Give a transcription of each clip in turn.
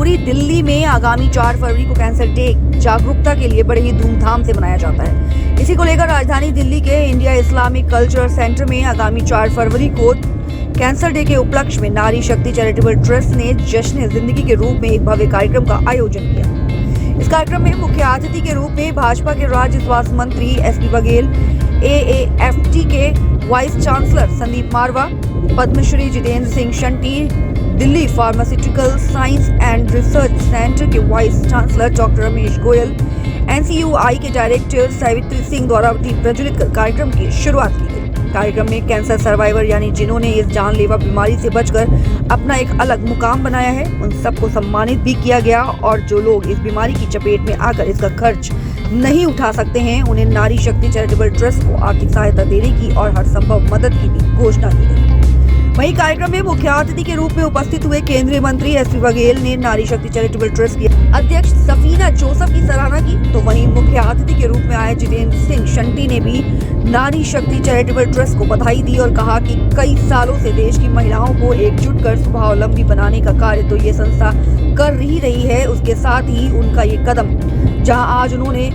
पूरी दिल्ली में आगामी 4 फरवरी को कैंसर डे जागरूकता के लिए बड़े ही धूमधाम से मनाया जाता है। इसी को लेकर राजधानी दिल्ली के इंडिया इस्लामिक कल्चर सेंटर में आगामी 4 फरवरी को कैंसर डे के उपलक्ष्य में नारी शक्ति चैरिटेबल ट्रस्ट ने जश्न जिंदगी के रूप में एक भव्य कार्यक्रम का आयोजन किया। इस कार्यक्रम में मुख्य अतिथि के रूप में भाजपा के राज्य स्वास्थ्य मंत्री एसपी बघेल, AAFT के vice chancellor Sandeep Marwah, Padmashri Jitendra Singh Shunty, Delhi pharmaceutical science and research centre के vice chancellor doctor Ramesh Goyal, NCUI के डायरेक्टर सावित्री सिंह द्वारा दीप प्रज्वलित कर कार्यक्रम की शुरुआत की गई। कार्यक्रम में कैंसर सर्वाइवर यानी जिन्होंने इस जानलेवा बीमारी से बचकर अपना एक अलग मुकाम बनाया है, उन सबको सम्मानित भी किया गया और जो लोग इस बीमारी की चपेट में आकर इसका खर्च नहीं उठा सकते हैं, उन्हें नारी शक्ति चैरिटेबल ट्रस्ट को आर्थिक सहायता देने की और हर संभव मदद की भी घोषणा की गई। वहीं कार्यक्रम में मुख्य अतिथि के रूप में उपस्थित हुए केंद्रीय मंत्री एसपी बघेल ने नारी शक्ति चैरिटेबल ट्रस्ट की अध्यक्ष सफीना जोसेफ की सराहना की, तो वहीं मुख्य अतिथि के रूप में आए जितेंद्र सिंह शंटी ने भी नारी शक्ति चैरिटेबल ट्रस्ट को बधाई दी और कहा कि कई सालों से देश की महिलाओं को एकजुट कर स्वावलंबी बनाने का कार्य तो ये संस्था कर ही रही है, उसके साथ ही उनका ये कदम जहां आज उन्होंने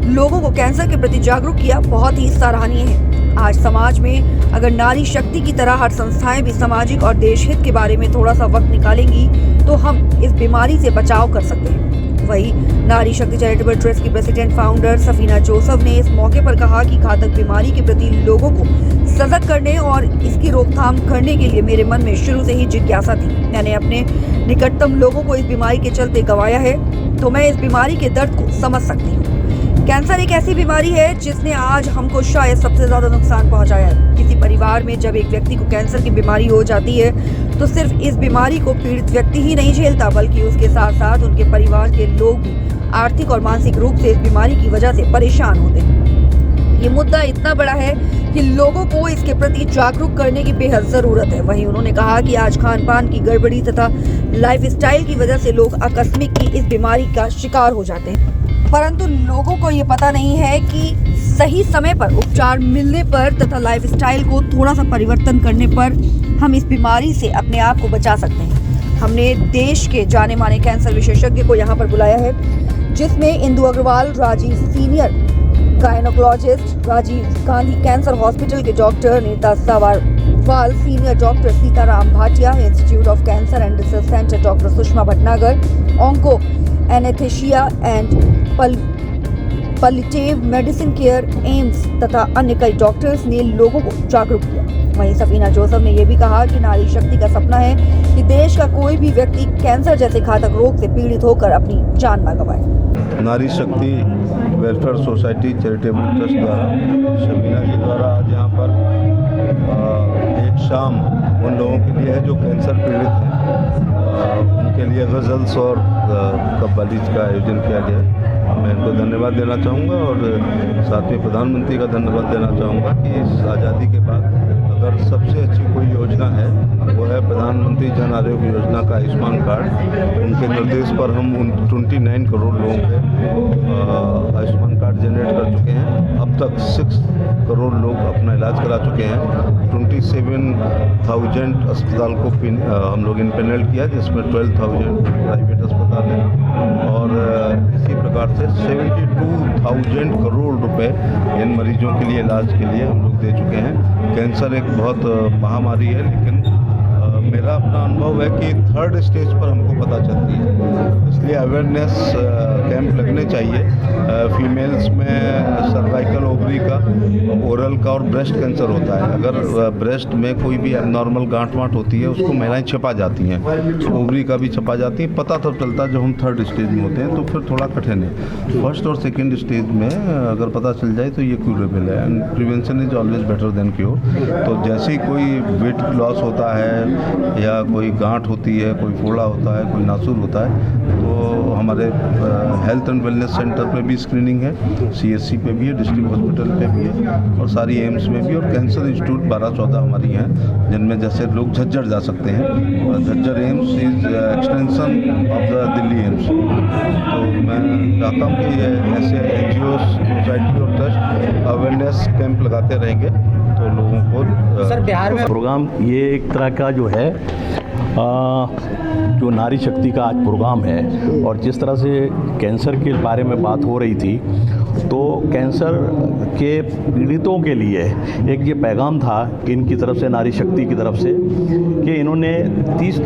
लोगों को कैंसर के प्रति जागरूक किया, बहुत ही सराहनीय है। आज समाज में अगर नारी शक्ति की तरह हर संस्थाएं भी सामाजिक और देश हित के बारे में थोड़ा सा वक्त निकालेंगी तो हम इस बीमारी से बचाव कर सकते हैं। वहीं नारी शक्ति चैरिटेबल ट्रस्ट की प्रेसिडेंट फाउंडर सफीना जोसेफ ने इस मौके पर कहा कि घातक बीमारी के प्रति लोगों को सजग करने और इसकी रोकथाम करने के लिए मेरे मन में शुरू से ही जिज्ञासा थी। मैंने अपने निकटतम लोगों को इस बीमारी के चलते गंवाया है, तो मैं इस बीमारी के दर्द को समझ सकती हूँ। कैंसर एक ऐसी बीमारी है जिसने आज हमको शायद सबसे ज्यादा नुकसान पहुंचाया है। किसी परिवार में जब एक व्यक्ति को कैंसर की बीमारी हो जाती है तो सिर्फ इस बीमारी को पीड़ित व्यक्ति ही नहीं झेलता, बल्कि उसके साथ साथ उनके परिवार के लोग भी आर्थिक और मानसिक रूप से इस बीमारी की वजह से परेशान होते हैं। ये मुद्दा इतना बड़ा है कि लोगों को इसके प्रति जागरूक करने की बेहद जरूरत है। वहीं उन्होंने कहा कि आज खान पान की गड़बड़ी तथा लाइफस्टाइल की वजह से लोग आकस्मिक ही इस बीमारी का शिकार हो जाते हैं, परंतु लोगों को ये पता नहीं है कि सही समय पर उपचार मिलने पर तथा लाइफस्टाइल को थोड़ा सा परिवर्तन करने पर हम इस बीमारी से अपने आप को बचा सकते हैं। हमने देश के जाने माने कैंसर विशेषज्ञ को यहाँ पर बुलाया है, जिसमें Indu Agarwal, Rajeev senior gynaecologist, Rajiv Gandhi cancer hospital के doctor Neeta Sawarwal, senior doctor Sitaram Bhatia, institute of cancer and research centre doctor Sushma Bhatnagar, onco anaesthesia and palliative medicine care AIIMS तथा अन्य कई डॉक्टर्स ने लोगों को जागरूक किया। वहीं सफीना जोसेफ ने यह भी कहा कि नारी शक्ति का सपना है कि देश का कोई भी व्यक्ति कैंसर जैसे घातक रोग से पीड़ित होकर अपनी जान न गंवाए। नारी शक्ति वेलफेयर सोसाइटी चैरिटेबल ट्रस्ट द्वारा सफीना जी द्वारा आज यहाँ पर एक शाम उन लोगों के लिए है जो कैंसर पीड़ित हैं, उनके लिए गज़ल्स और कव्वाली का आयोजन किया गया। मैं इनको धन्यवाद देना चाहूँगा और साथ में प्रधानमंत्री का धन्यवाद देना चाहूँगा कि इस आज़ादी के बाद अगर सबसे अच्छी कोई योजना है वो है प्रधानमंत्री जन आरोग्य योजना का आयुष्मान कार्ड। उनके निर्देश पर हम 29 करोड़ लोगों के आयुष्मान कार्ड जनरेट कर चुके हैं। अब तक 6 करोड़ लोग अपना इलाज करा चुके हैं। 27,000 अस्पताल को हम लोग इनपेनल किया, जिसमें 12,000 प्राइवेट अस्पताल हैं और इसी प्रकार से 72,000 करोड़ रुपए इन मरीजों के लिए इलाज के लिए हम लोग दे चुके हैं। कैंसर एक बहुत महामारी है, लेकिन मेरा अपना अनुभव है कि 3rd स्टेज पर हमको पता चलती है, इसलिए अवेयरनेस कैंप लगने चाहिए। फीमेल्स में सर्वाइकल ओवरी का, ओरल का और ब्रेस्ट कैंसर होता है। अगर ब्रेस्ट में कोई भी एबनॉर्मल गांठ वाँठ होती है उसको महिलाएं छिपा जाती हैं, ओवरी का भी छिपा जाती है। पता तब चलता है जब हम 3rd स्टेज में होते हैं, तो फिर थोड़ा कठिन है। 1st और 2nd स्टेज में अगर पता चल जाए तो ये क्यूरेबल है and prevention is always better than cure. तो जैसे ही कोई वेट लॉस होता है या कोई गांठ होती है, कोई फोड़ा होता है, कोई नासूर होता है, तो हमारे हेल्थ एंड वेलनेस सेंटर पे भी स्क्रीनिंग है, CSC पे भी है, डिस्ट्रिक्ट हॉस्पिटल पे भी है और सारी एम्स में भी, और कैंसर इंस्टीट्यूट 12-14 हमारी हैं, जिनमें जैसे लोग झज्जर जा सकते हैं। Jhajjar AIIMS is extension of the Delhi AIIMS. तो मैं चाहता हूँ कि ऐसे NGOs, सोसाइटी और ट्रस्ट अवेयरनेस कैंप लगाते रहेंगे तो लोगों को सर बिहार में प्रोग्राम ये एक तरह का जो है जो नारी शक्ति का आज प्रोग्राम है और जिस तरह से कैंसर के बारे में बात हो रही थी, तो कैंसर के पीड़ितों के लिए एक ये पैगाम था इनकी तरफ से, नारी शक्ति की तरफ से, कि इन्होंने 30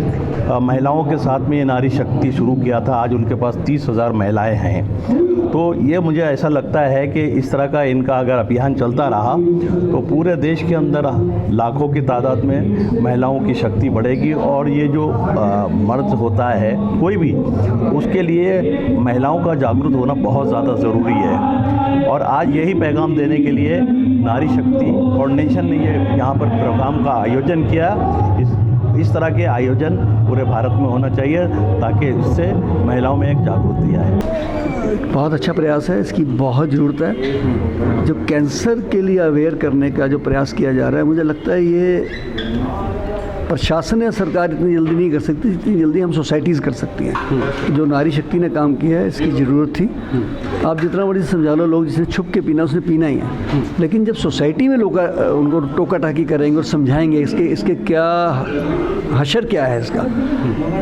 महिलाओं के साथ में ये नारी शक्ति शुरू किया था। आज उनके पास 30,000 महिलाएं हैं। तो ये मुझे ऐसा लगता है कि इस तरह का इनका अगर अभियान चलता रहा तो पूरे देश के अंदर लाखों की तादाद में महिलाओं की शक्ति बढ़ेगी। और ये जो मर्द होता है कोई भी, उसके लिए महिलाओं का जागरूक होना बहुत ज़्यादा ज़रूरी है। और आज यही पैगाम देने के लिए नारी शक्ति फाउंडेशन ने ये यहाँ पर प्रोग्राम का आयोजन किया। इस तरह के आयोजन पूरे भारत में होना चाहिए ताकि इससे महिलाओं में एक जागरूकता आए। बहुत अच्छा प्रयास है, इसकी बहुत ज़रूरत है। जो कैंसर के लिए अवेयर करने का जो प्रयास किया जा रहा है, मुझे लगता है ये प्रशासन या सरकार इतनी जल्दी नहीं कर सकती जितनी जल्दी हम सोसाइटीज़ कर सकती हैं। जो नारी शक्ति ने काम किया है, इसकी ज़रूरत थी। आप जितना बड़ी समझा लो, लोग जिसने छुप के पीना उसने पीना ही है। लेकिन जब सोसाइटी में लोग उनको टोका टाकी करेंगे और समझाएंगे इसके क्या हशर क्या है इसका,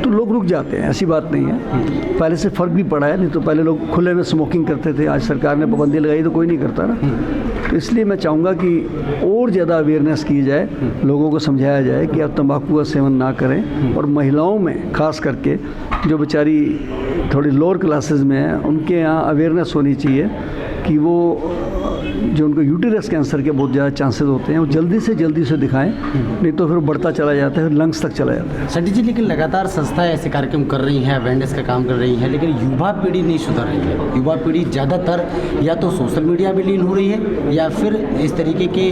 तो लोग रुक जाते हैं। ऐसी बात नहीं है, पहले से फ़र्क भी पड़ा है। नहीं तो पहले लोग खुले में स्मोकिंग करते थे, आज सरकार ने पाबंदी लगाई तो कोई नहीं करता ना। तो इसलिए मैं चाहूँगा कि और ज़्यादा अवेयरनेस की जाए, लोगों को समझाया जाए कि आप तंबाकू का सेवन ना करें। और महिलाओं में ख़ास करके जो बेचारी थोड़ी लोअर क्लासेस में है, उनके यहाँ अवेयरनेस होनी चाहिए कि वो जो उनको यूटेरस कैंसर के बहुत ज़्यादा चांसेस होते हैं, वो जल्दी से जल्दी उसे दिखाएं, नहीं तो फिर बढ़ता चला जाता है, लंग्स तक चला जाता है। सटी जी, लेकिन लगातार संस्थाएं ऐसे कार्यक्रम कर रही हैं, अवेयरनेस का काम कर रही हैं, लेकिन युवा पीढ़ी नहीं सुधर रही है। युवा पीढ़ी ज़्यादातर या तो सोशल मीडिया में लीन हो रही है या फिर इस तरीके के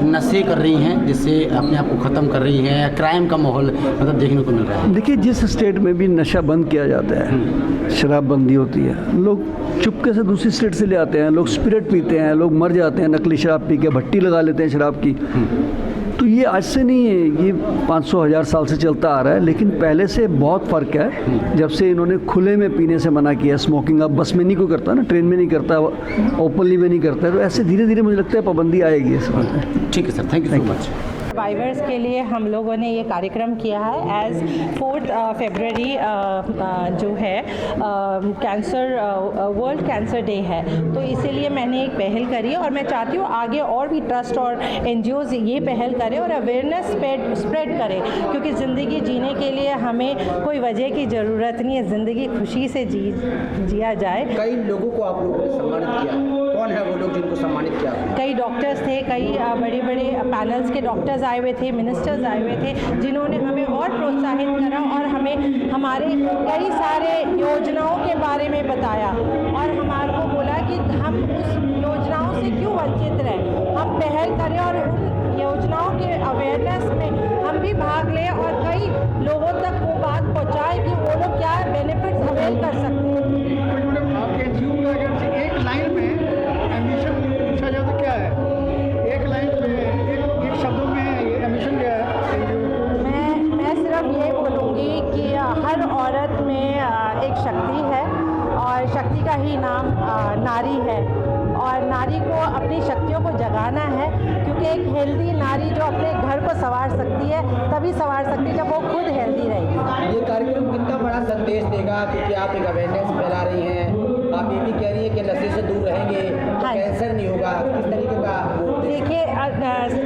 नशे कर रही हैं जिससे अपने आप को ख़त्म कर रही हैं, या क्राइम का माहौल मतलब देखने को मिल रहा है। देखिए, जिस स्टेट में भी नशा बंद किया जाता है, शराबबंदी होती है, लोग चुपके से दूसरी स्टेट से ले आते हैं, लोग स्पिरिट पीते हैं, लोग मर जाते हैं नकली शराब पी के, भट्टी लगा लेते हैं शराब की। तो ये आज से नहीं है, ये 500-1000 साल से चलता आ रहा है। लेकिन पहले से बहुत फ़र्क है जब से इन्होंने खुले में पीने से मना किया। स्मोकिंग अब बस में नहीं कोई करता ना, ट्रेन में नहीं करता, ओपनली में नहीं करता। तो ऐसे धीरे धीरे मुझे लगता है पाबंदी आएगी इस बात। ठीक है sir, thank you so much. Survivors के लिए हम लोगों ने ये कार्यक्रम किया है एज 4 फरवरी जो है कैंसर वर्ल्ड कैंसर डे है, तो इसीलिए मैंने एक पहल करी और मैं चाहती हूँ आगे और भी ट्रस्ट और NGOs ये पहल करें और अवेयरनेस स्प्रेड करें, क्योंकि ज़िंदगी जीने के लिए हमें कोई वजह की ज़रूरत नहीं है, ज़िंदगी खुशी से जिया जाए। कई लोगों को आप लोगों ने सम्मानित किया, कौन है वो लोग जिनको सम्मानित किया? कई डॉक्टर्स थे, कई बड़े बड़े पैनल्स के डॉक्टर्स आए हुए थे, मिनिस्टर्स आए हुए थे, जिन्होंने हमें और प्रोत्साहित करा और हमें हमारे कई सारे योजनाओं के बारे में बताया और हमारे को बोला कि हम उस योजनाओं से क्यों वंचित रहे, हम पहल करें और उन योजनाओं के अवेयरनेस में हम भी भाग लें और कई लोगों तक वो बात पहुँचाएं कि वो लोग क्या बेनिफिट्स अवेल कर सकते हैं। आपके NGO का अगर से एक लाइन में एम्बिशन पूछा जाए तो क्या है? एक लाइन में, एक शब्दों में ये एम्बिशन क्या है? मैं सिर्फ ये बोलूँगी कि हर औरत में एक शक्ति है और शक्ति का ही नाम नारी है और नारी को अपनी शक्तियों को जगाना है, क्योंकि एक हेल्दी नारी जो अपने घर को संवार सकती है तभी संवार सकती है जब वो खुद हेल्दी रहेगी। ये कार्यक्रम कितना बड़ा संदेश देगा, क्योंकि आप एक अवेयरनेस फैला रही हैं, आप ये भी कह रही हैं कि नशे से दूर रहेंगे तो कैंसर नहीं होगा, किस तरीके का? देखिए,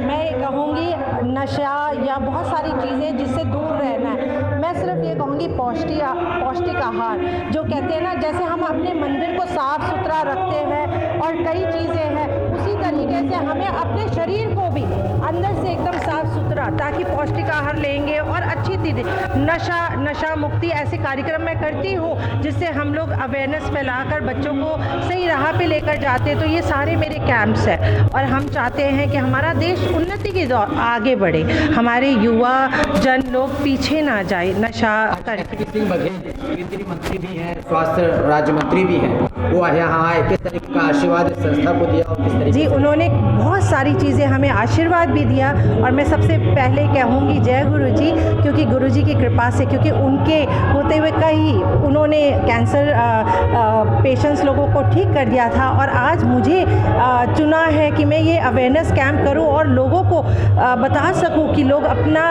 मैं कहूँगी नशा या बहुत सारी चीज़ें जिससे दूर रहना है। मैं सिर्फ ये कहूँगी पौष्टिक आहार, जो कहते हैं ना, जैसे हम अपने मंदिर को साफ़ सुथरा रखते हैं और कई चीज़ें हैं, उसी तरीके से हमें अपने शरीर को भी अंदर से एकदम साफ़ सुथरा, ताकि पौष्टिक आहार लेंगे और अच्छी चीज़ें, नशा मुक्ति ऐसे कार्यक्रम मैं करती हूँ जिससे हम लोग अवेयरनेस फैलाकर बच्चों को सही राह पे लेकर जाते हैं। तो ये सारे मेरे कैंप्स हैं और हम चाहते हैं कि हमारा देश उन्नति की दौर आगे बढ़े, हमारे युवा जन लोग पीछे ना जाए नशा करके। केंद्रीय मंत्री भी हैं, स्वास्थ्य राज्य मंत्री भी हैं, वो यहाँ आए, किस तरीके का आशीर्वाद इस संस्था को दिया और किस तरीके जी, उन्होंने बहुत सारी चीज़ें हमें आशीर्वाद भी दिया। और मैं सबसे पहले कहूँगी जय गुरु जी, क्योंकि गुरु जी की कृपा से, क्योंकि उनके होते हुए कई उन्होंने कैंसर पेशेंट्स लोगों को ठीक कर दिया था। और आज मुझे चुना है कि मैं ये अवेयरनेस कैंप करूं और लोगों को बता सकूं कि लोग अपना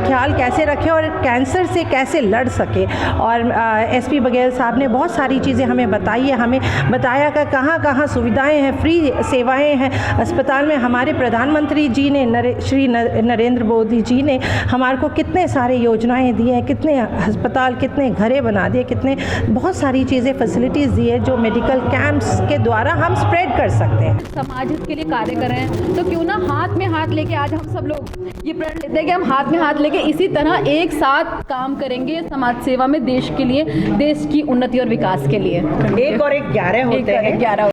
ख्याल कैसे रखें और कैंसर से कैसे लड़ सके। और एसपी बघेल साहब ने बहुत सारी चीज़ें हमें बताई है, हमें बताया कि कहाँ कहाँ सुविधाएं हैं, फ्री सेवाएं हैं अस्पताल में। हमारे प्रधानमंत्री जी ने श्री नरेंद्र मोदी जी ने हमारे को कितने सारे योजनाएं दी हैं, कितने अस्पताल, कितने घरें बना दिए, कितने बहुत सारी चीज़ें फैसिलिटीज़ दी है जो मेडिकल कैंप्स के द्वारा हम स्प्रेड कर सकते हैं। समाज हित के लिए कार्य कर रहे हैं, तो क्यों ना हाथ में हाथ लेके आज हम सब लोग ये प्रण लेते हैं कि हम हाथ में हाथ लेके इसी तरह एक साथ काम करेंगे समाज सेवा में, देश के लिए, देश की उन्नति और विकास के लिए। 1 और 1 11 होते हैं। 11